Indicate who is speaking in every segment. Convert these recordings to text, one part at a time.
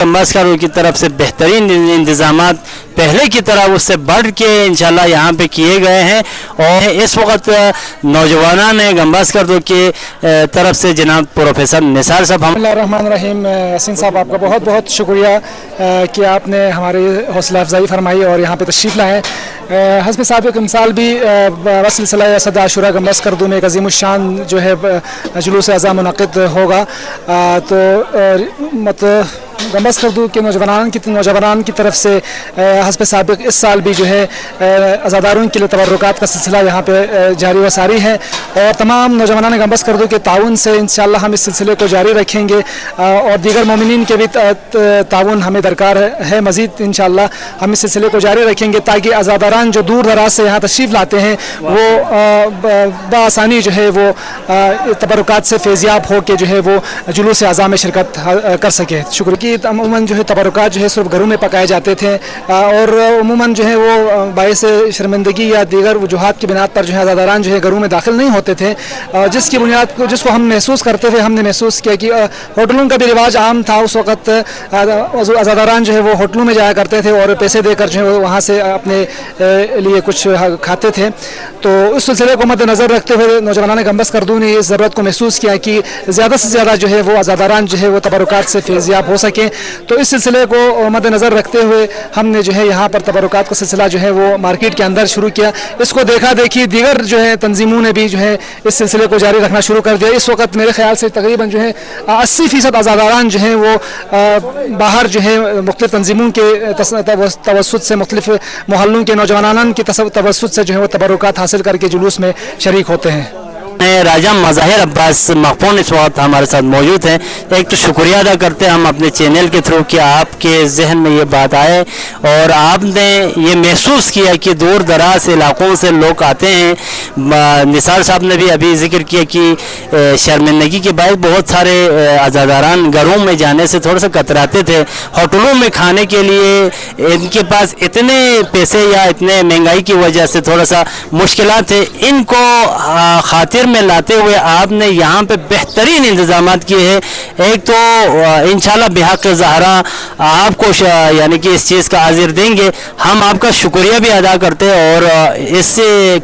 Speaker 1: गंबास्करों की तरफ से बेहतरीन इंतजामात पहले की तरह उससे बढ़ के इंशाल्लाह यहाँ पे किए गए हैं। और इस वक्त नौजवानों ने गंबास्करों की तरफ से जनाब प्रोफेसर निसार साहब।
Speaker 2: बिस्मिल्लाहिर्रहमानिर्रहीम। यासीन साहब, आपका बहुत बहुत शुक्रिया कि आपने हमारी हौसला अफजाई फरमाई और यहाँ पे तशरीफ़ लाए। हस्ब साबिक़ मिसाल भी सिलसिला सद आशूरा गंबास्करदू में एक अज़ीमुश्शान जो है जुलूस अज़ा मुनक़िद होगा। तो गंबास्करदू के नौजवान की तरफ से हस्ब साबिक़ इस साल भी जो है अज़ादारों के लिए तबर्रुकात का सिलसिला यहाँ पे जारी व सारी है। और तमाम नौजवान गंबास्करदू के ताउन से इंशाअल्लाह हम इस सिलसिले को जारी रखेंगे और दीगर मोमिनीन के भी ताउन हमें दरकार है। मज़ीद इंशाअल्लाह हम इस सिलसिले को जारी रखेंगे ताकि अज़ादारान जो दूर दराज से यहाँ तशरीफ़ लाते हैं वो बआसानी जो है वो तबर्रुकात से फैज़याब हो के जो है वो जुलूस अज़ा में शिरकत कर सके। शुक्रिया। अमूमन जो है तबर्रुकात जो है सिर्फ घरों में पकाए जाते थे और अमूमन जो है वो बाइस शर्मिंदगी या दीगर वजूहात की बुनियाद पर जो है अज़ादारान जो है घरों में दाखिल नहीं होते थे, जिसकी बुनियाद को जिसको हम महसूस करते हुए हमने महसूस किया कि होटलों का भी रिवाज आम था। उस वक्त अज़ादारान जो है वो होटलों में जाया करते थे और पैसे देकर जो है वहाँ से अपने लिए कुछ खाते थे। तो उस सिलसिले को मद्देनज़र रखते हुए नौजवान गंबास्करदू ने इस ज़रूरत को महसूस किया कि ज़्यादा से ज़्यादा जो है वो अज़ादारान जो है वो तबर्रुकात से फैज़याब हो सके। तो इस सिलसिले को मद्देनज़र रखते हुए हमने जो है यहाँ पर तबर्रुकात का सिलसिला जो है वो मार्केट के अंदर शुरू किया। इसको देखा देखी दीगर जो है तंजीमों ने भी जो है इस सिलसिले को जारी रखना शुरू कर दिया। इस वक्त मेरे ख्याल से तकरीबन जो है 80% अज़ादारान जो हैं वो बाहर जो है मुख्तलिफ तंजीमों के तवस्सुत से मुख्तलिफ मोहल्लों के नौजवानान के तवस्सुत से जो है वो तबर्रुकात हासिल करके जुलूस में शरीक होते हैं।
Speaker 1: राजा मज़ाहिर अब्बास मखफून इस वक्त हमारे साथ मौजूद हैं। एक तो शुक्रिया अदा करते हैं हम अपने चैनल के थ्रू कि आपके जहन में ये बात आए और आपने ये महसूस किया कि दूर दराज इलाक़ों से लोग आते हैं। निसार साहब ने भी अभी जिक्र किया कि शर्मिंदगी के बाद बहुत सारे अज़ादारान घरों में जाने से थोड़ा सा कतराते थे। होटलों में खाने के लिए इनके पास इतने पैसे या इतने महंगाई की वजह से थोड़ा सा मुश्किलात थे। इनको खातिर में लाते हुए आपने यहाँ पे बेहतरीन इंतजामात किए हैं। एक तो इंशाल्लाह बिहक़ ज़हरा आपको यानी कि इस चीज़ का आज़िर देंगे। हम आपका शुक्रिया भी अदा करते हैं और इस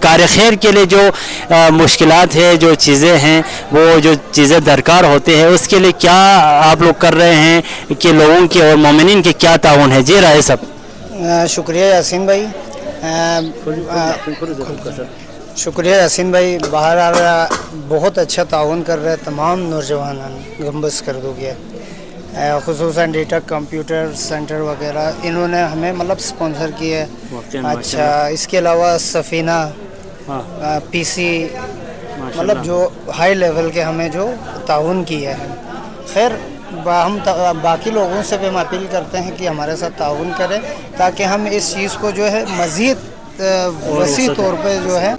Speaker 1: कार्य खैर के लिए जो मुश्किलात है, जो चीज़ें हैं, वो जो चीज़ें दरकार होते हैं उसके लिए क्या आप लोग कर रहे हैं कि लोगों के और मोमिनीन के क्या ताउन है? जी राय सब।
Speaker 3: शुक्रिया यासीन भाई, शुक्रिया यासीन भाई। बाहर आ रहा बहुत अच्छा ताउन कर रहे हैं तमाम नौजवान गंबास्करदू के, खुसूसन डेटा कंप्यूटर सेंटर वगैरह इन्होंने हमें मतलब स्पॉन्सर किए। अच्छा, इसके अलावा सफ़ीना पीसी मतलब जो हाई लेवल के हमें जो ताउन किए हैं। खैर हम बाकी लोगों से भी हम अपील करते हैं कि हमारे साथ ताउन करें ताकि हम इस चीज़ को जो है मज़ीद वसी तौर पे जो है।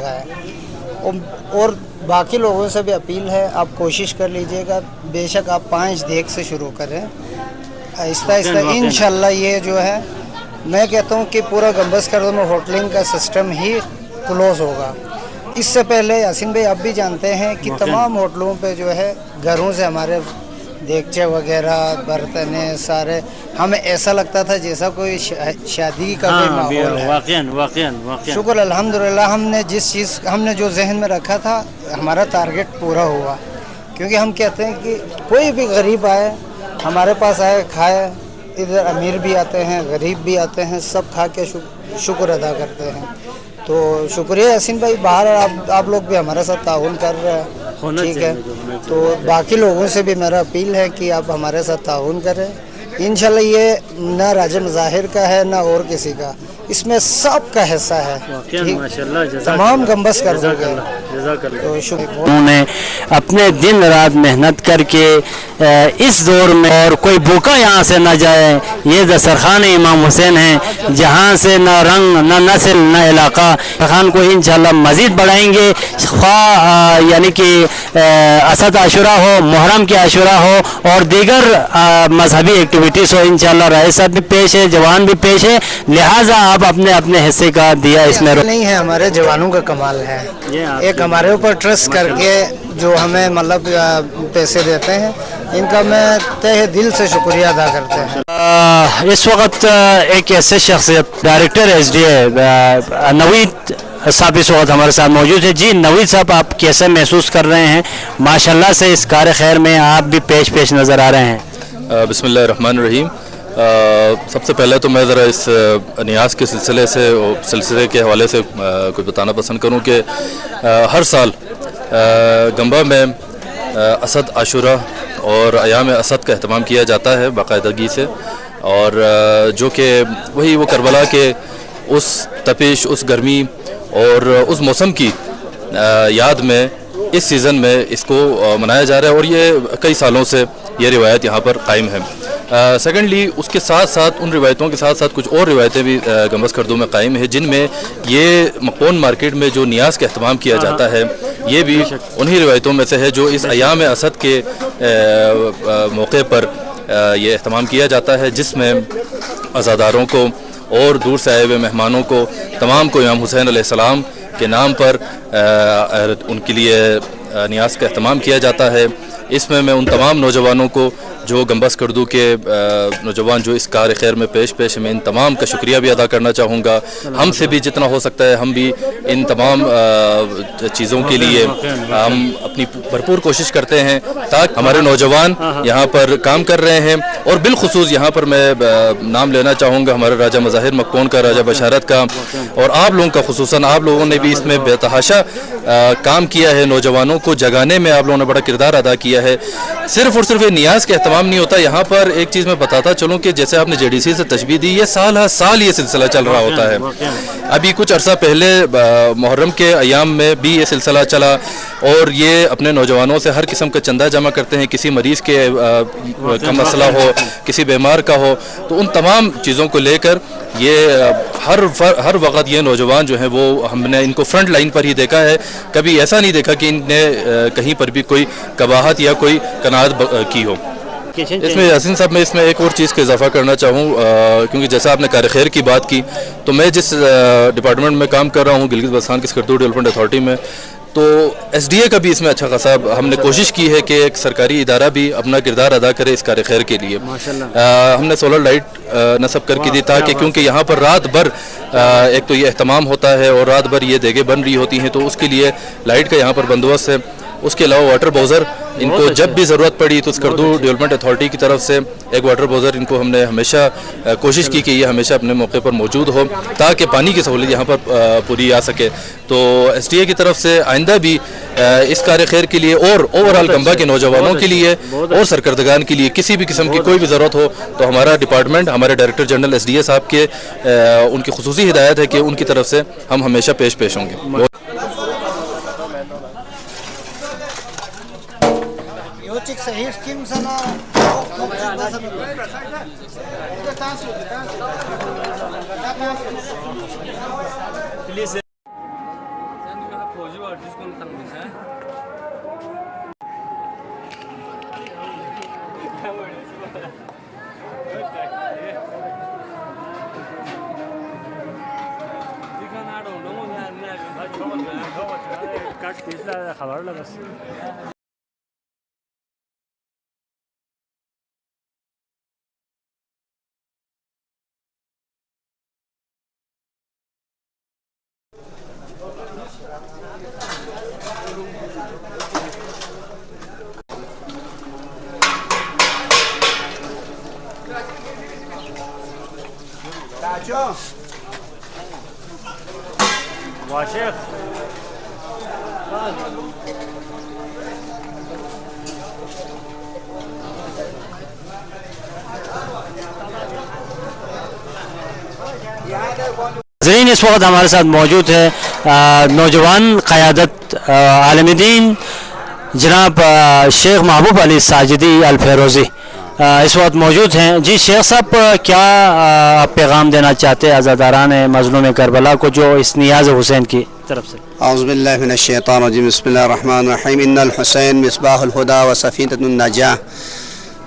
Speaker 3: और बाकी लोगों से भी अपील है, आप कोशिश कर लीजिएगा। बेशक आप 5 देख से शुरू करें, आहिस्ता आहिस्ता इंशाल्लाह ये जो है मैं कहता हूँ कि पूरा गंबास्करदू में होटलिंग का सिस्टम ही क्लोज़ होगा। इससे पहले यासीन भाई आप भी जानते हैं कि तमाम होटलों पे जो है घरों से हमारे देगचे वगैरह बर्तन सारे हमें ऐसा लगता था जैसा कोई शादी का कोई माहौल है। वाक़ई शुक्र अल्हम्दुलिल्लाह, हमने जिस चीज़ हमने जो जहन में रखा था हमारा टारगेट पूरा हुआ। क्योंकि हम कहते हैं कि कोई भी गरीब आए हमारे पास आए खाए, इधर अमीर भी आते हैं गरीब भी आते हैं, सब खा के शुक्र अदा करते हैं। तो शुक्रिया यासीन भाई, बाहर आप लोग भी हमारे साथ ताउन कर रहे हैं, ठीक है। तो बाकी लोगों से भी मेरा अपील है कि आप हमारे साथ ताउन करें। इंशाल्लाह ये ना राजा मज़ाहिर का है ना और किसी का, इसमें सबका हिस्सा है, तमाम गंबास्करदू का।
Speaker 1: उन्होंने अपने दिन रात मेहनत करके इस दौर में और कोई भूखा यहाँ से न जाए। ये दस्तरखान इमाम हुसैन है जहाँ से न रंग न नस्ल न इलाका। दस्तरखान को इंशाल्लाह मज़ीद बढ़ाएंगे, यानी कि असद आशुरा हो, मुहर्रम के आशुरा हो और दीगर मजहबी एक्टिविटीज़ हो। इंशाल्लाह राय साहब भी पेश है, जवान भी पेश है, लिहाजा आप अपने अपने हिस्से का दिया इसमें
Speaker 3: نہیں ہے, ہمارے جوانوں کا کمال ہے. ایک ہمارے اوپر ٹرسٹ کر کے جو ہمیں مطلب پیسے دیتے ہیں, ان کا میں تہ دل سے شکریہ ادا کرتے ہیں.
Speaker 1: اس وقت ایک ایسے شخصیت ڈائریکٹر ایس ڈی اے نوید صاحب اس وقت ہمارے ساتھ موجود ہے. جی نوید صاحب, آپ کیسے محسوس کر رہے ہیں؟ ماشاءاللہ سے اس کار خیر میں آپ بھی پیش نظر آ رہے ہیں.
Speaker 4: بسم اللہ الرحمن الرحیم. سب سے پہلے تو میں ذرا اس نیاز کے سلسلے کے حوالے سے کچھ بتانا پسند کروں کہ ہر سال گمبا میں اسد عاشورہ اور ایام اسد کا اہتمام کیا جاتا ہے باقاعدگی سے, اور جو کہ وہی وہ کربلا کے اس تپش, اس گرمی اور اس موسم کی یاد میں اس سیزن میں اس کو منایا جا رہا ہے, اور یہ کئی سالوں سے یہ روایت یہاں پر قائم ہے. سیکنڈلی اس کے ساتھ ساتھ ان روایتوں کے ساتھ ساتھ کچھ اور روایتیں بھی گنبد کردو میں قائم ہیں, جن میں یہ مقبون مارکیٹ میں جو نیاز کا اہتمام کیا جاتا ہے یہ بھی انہی روایتوں میں سے ہے جو اس ایام اسد کے موقع پر یہ اہتمام کیا جاتا ہے, جس میں عزاداروں کو اور دور سے آئے ہوئے مہمانوں کو تمام کو امام حسین علیہ السلام کے نام پر ان کے لیے نیاز کا اہتمام کیا جاتا ہے. اس میں ان تمام نوجوانوں کو جو گنبد کردو کے نوجوان جو اس کار خیر میں پیش میں ان تمام کا شکریہ بھی ادا کرنا چاہوں گا. ہم سے بھی جتنا ہو سکتا ہے ہم بھی ان تمام چیزوں کے لیے ہم اپنی بھرپور کوشش کرتے ہیں تاکہ ہمارے نوجوان یہاں پر کام کر رہے ہیں, اور بالخصوص یہاں پر میں نام لینا چاہوں گا ہمارے راجہ مظاہر مکون کا, راجہ بشارت کا, اور آپ لوگوں کا, خصوصاً آپ لوگوں نے بھی اس میں بے تحاشا کام کیا ہے. نوجوانوں کو جگانے میں آپ لوگوں نے بڑا کردار ادا کیا ہے. صرف اور صرف یہ نیاز کا اہتمام نہیں ہوتا, یہاں پر ایک چیز میں بتاتا چلوں کہ جیسے آپ نے جے ڈی سی سے تشبیہ دی, یہ سال ہر سال یہ سلسلہ چل رہا ہوتا ہے. ابھی کچھ عرصہ پہلے محرم کے ایام میں بھی یہ سلسلہ چلا, اور یہ اپنے نوجوانوں سے ہر قسم کا چندہ جمع کرتے ہیں, کسی مریض کے کا مسئلہ ہو, کسی بیمار کا ہو, تو ان تمام چیزوں کو لے کر یہ ہر وقت یہ نوجوان جو ہیں وہ ہم نے ان کو فرنٹ لائن پر ہی دیکھا ہے. کبھی ایسا نہیں دیکھا کہ ان نے کہیں پر بھی کوئی قباحت یا کوئی قناعت کی ہو. اس میں یاسین صاحب میں اس میں ایک اور چیز کا اضافہ کرنا چاہوں, کیونکہ جیسا آپ نے کار خیر کی بات کی, تو میں جس ڈپارٹمنٹ میں کام کر رہا ہوں گلگت بلتستان کی سکردو ڈیولپمنٹ اتھارٹی میں, تو ایس ڈی اے کا بھی اس میں اچھا خاصا ہم نے کوشش کی ہے کہ ایک سرکاری ادارہ بھی اپنا کردار ادا کرے اس کار خیر کے لیے. ہم نے سولر لائٹ نصب کر کے دی تاکہ کیونکہ یہاں پر رات بھر ایک تو یہ اہتمام ہوتا ہے اور رات بھر یہ دیگیں بن رہی ہوتی ہیں, تو اس کے لیے لائٹ کا یہاں پر بندوبست ہے. اس کے علاوہ واٹر باؤزر ان کو جب بھی ضرورت پڑی تو سکردو ڈیولپمنٹ اتھارٹی کی طرف سے ایک واٹر باؤزر ان کو ہم نے ہمیشہ کوشش کی کہ یہ ہمیشہ اپنے موقع پر موجود ہو تاکہ پانی کی سہولت یہاں پر پوری آ سکے. تو ایس ڈی اے کی طرف سے آئندہ بھی اس کار خیر کے لیے اور اوور آل گنبا کے نوجوانوں کے لیے اور سرکردگان کے لیے کسی بھی قسم کی کوئی بھی ضرورت ہو تو ہمارا ڈپارٹمنٹ, ہمارے director general S D A صاحب کے ان کی خصوصی ہدایت ہے کہ ان کی طرف سے ہم ہمیشہ پیش ہوں گے.
Speaker 1: ناظرین اس وقت ہمارے ساتھ موجود ہے نوجوان قیادت عالم دین جناب شیخ محبوب علی ساجدی الفیروزی اس وقت موجود ہیں. جی شیخ صاحب, کیا آپ پیغام دینا چاہتے ہیں عزاداران مظلوم کربلا کو جو اس نیاز حسین کی طرف سے؟
Speaker 5: اعوذ باللہ من الشیطان الرجیم, بسم اللہ الرحمن الرحیم. ان الحسین مصباح الہدی و سفینۃ النجاہ.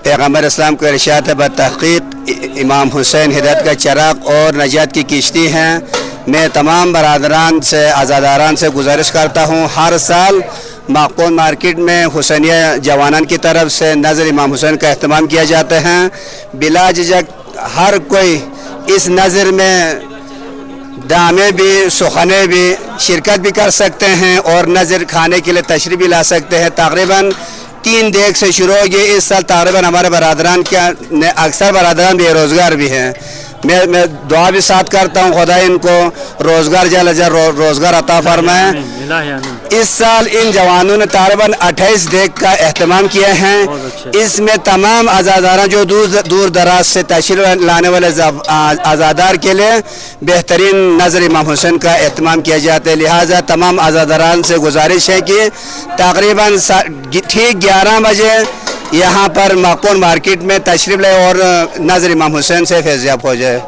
Speaker 5: पैगम्बर इस्लाम को इरशाद है बतहक़ीक़ इमाम हुसैन हिदायत का चराग और नजात की किश्ती हैं। मैं तमाम बरादरान से आज़ादारान से गुजारिश करता हूँ, हर साल माकून मार्केट में हुसैनिया जवानान की तरफ से नज़र इमाम हुसैन का अहतमाम किया जाता है। बिला झिझक हर कोई इस नज़र में दामे भी सुखने भी शिरकत भी कर सकते हैं और नज़र खाने के लिए तशरीफ़ भी ला सकते हैं। तकरीबन 3 देख से शुरू होगी। इस साल तकरीबन हमारे बरादरान के अक्सर बरादरान बेरोज़गार भी हैं। मैं दुआ भी साथ करता हूँ, खुदा इनको रोज़गार रोज़गार अता फरमाए। इस साल इन जवानों ने तकरीबन 28 देख का अहतमाम किया है। इसमें तमाम आज़ादार जो दूर दराज से तशरीफ़ लाने वाले आज़ादार के लिए बेहतरीन नज़र इमाम हुसैन का अहतमाम किया जाता है। लिहाजा तमाम आज़ादारान से गुजारिश है कि तकरीबन ठीक 11 बजे यहाँ पर माकून मार्केट में तशरीफ़ ले और नज़र इमाम हुसैन से फैज़याब हो जाए।